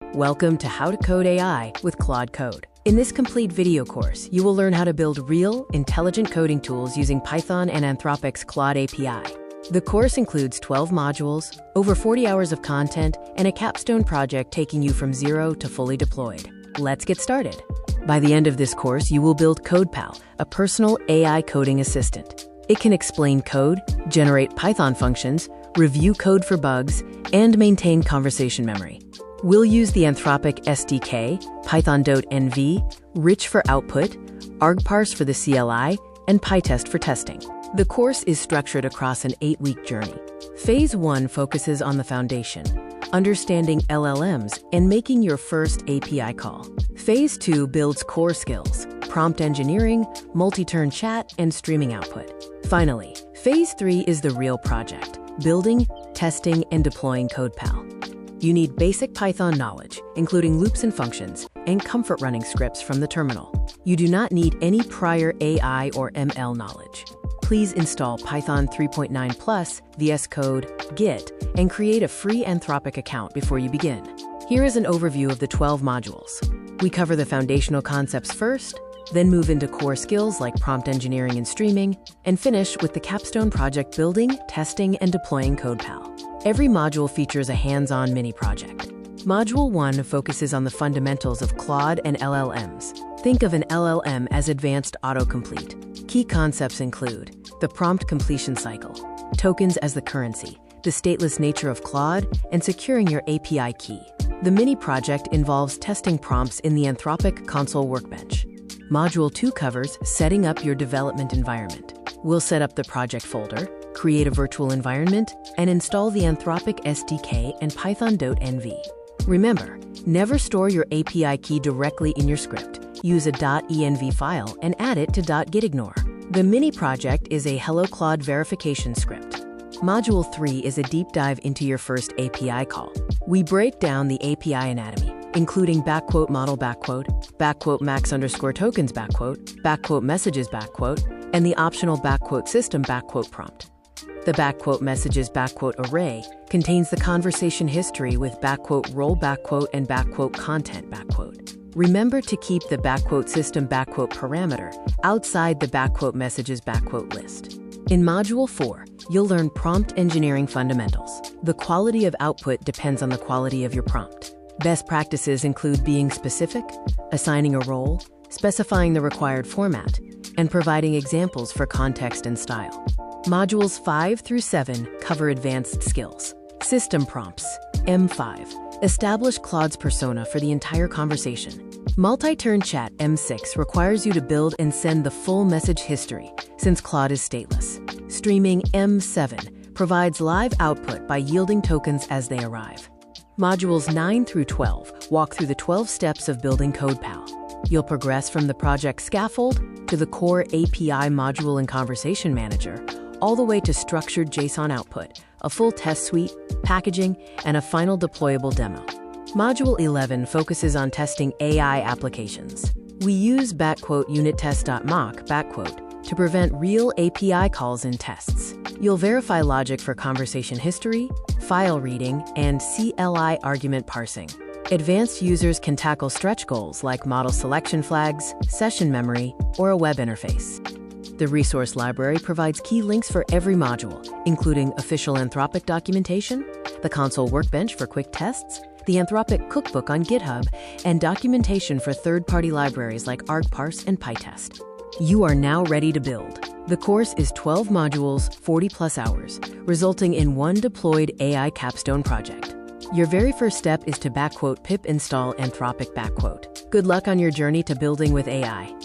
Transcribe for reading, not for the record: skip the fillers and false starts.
Welcome to How to Code AI with Claude Code. In this complete video course, you will learn how to build real, intelligent coding tools using Python and Anthropic's Claude API. The course includes 12 modules, over 40 hours of content, and a capstone project taking you from zero to fully deployed. Let's get started. By the end of this course, you will build CodePal, a personal AI coding assistant. It can explain code, generate Python functions, review code for bugs, and maintain conversation memory. We'll use the Anthropic SDK, python.env, rich for output, argparse for the CLI, and PyTest for testing. The course is structured across an 8-week journey. Phase 1 focuses on the foundation, understanding LLMs and making your first API call. Phase 2 builds core skills, prompt engineering, multi-turn chat, and streaming output. Finally, Phase 3 is the real project, building, testing, and deploying CodePal. You need basic Python knowledge, including loops and functions, and comfort running scripts from the terminal. You do not need any prior AI or ML knowledge. Please install Python 3.9+, VS Code, Git, and create a free Anthropic account before you begin. Here is an overview of the 12 modules. We cover the foundational concepts first, then move into core skills like prompt engineering and streaming, and finish with the capstone project building, testing, and deploying CodePal. Every module features a hands-on mini-project. Module 1 focuses on the fundamentals of Claude and LLMs. Think of an LLM as advanced autocomplete. Key concepts include the prompt completion cycle, tokens as the currency, the stateless nature of Claude, and securing your API key. The mini-project involves testing prompts in the Anthropic console workbench. Module 2 covers setting up your development environment. We'll set up the project folder, create a virtual environment, and install the Anthropic SDK and python.env. Remember, never store your API key directly in your script. Use a .env file and add it to .gitignore. The mini project is a Hello Claude verification script. Module 3 is a deep dive into your first API call. We break down the API anatomy, including !model, !max_tokens, !messages, and the optional !system prompt. The !messages array contains the conversation history with !role, and !content, Remember to keep the !system parameter outside the !messages list. In Module 4, you'll learn prompt engineering fundamentals. The quality of output depends on the quality of your prompt. Best practices include being specific, assigning a role, specifying the required format, and providing examples for context and style. Modules 5 through 7 cover advanced skills. System prompts, M5. Establish Claude's persona for the entire conversation. Multi-turn chat, M6, requires you to build and send the full message history, since Claude is stateless. Streaming, M7, provides live output by yielding tokens as they arrive. Modules 9 through 12 walk through the 12 steps of building CodePal. You'll progress from the project scaffold to the core API module and conversation manager, all the way to structured JSON output, a full test suite, packaging, and a final deployable demo. Module 11 focuses on testing AI applications. We use !unittest.mock to prevent real API calls in tests. You'll verify logic for conversation history, file reading, and CLI argument parsing. Advanced users can tackle stretch goals like model selection flags, session memory, or a web interface. The resource library provides key links for every module, including official Anthropic documentation, the console workbench for quick tests, the Anthropic cookbook on GitHub, and documentation for third-party libraries like argparse and PyTest. You are now ready to build. The course is 12 modules, 40+ hours, resulting in one deployed AI capstone project. Your very first step is to !pip install Anthropic !. Good luck on your journey to building with AI.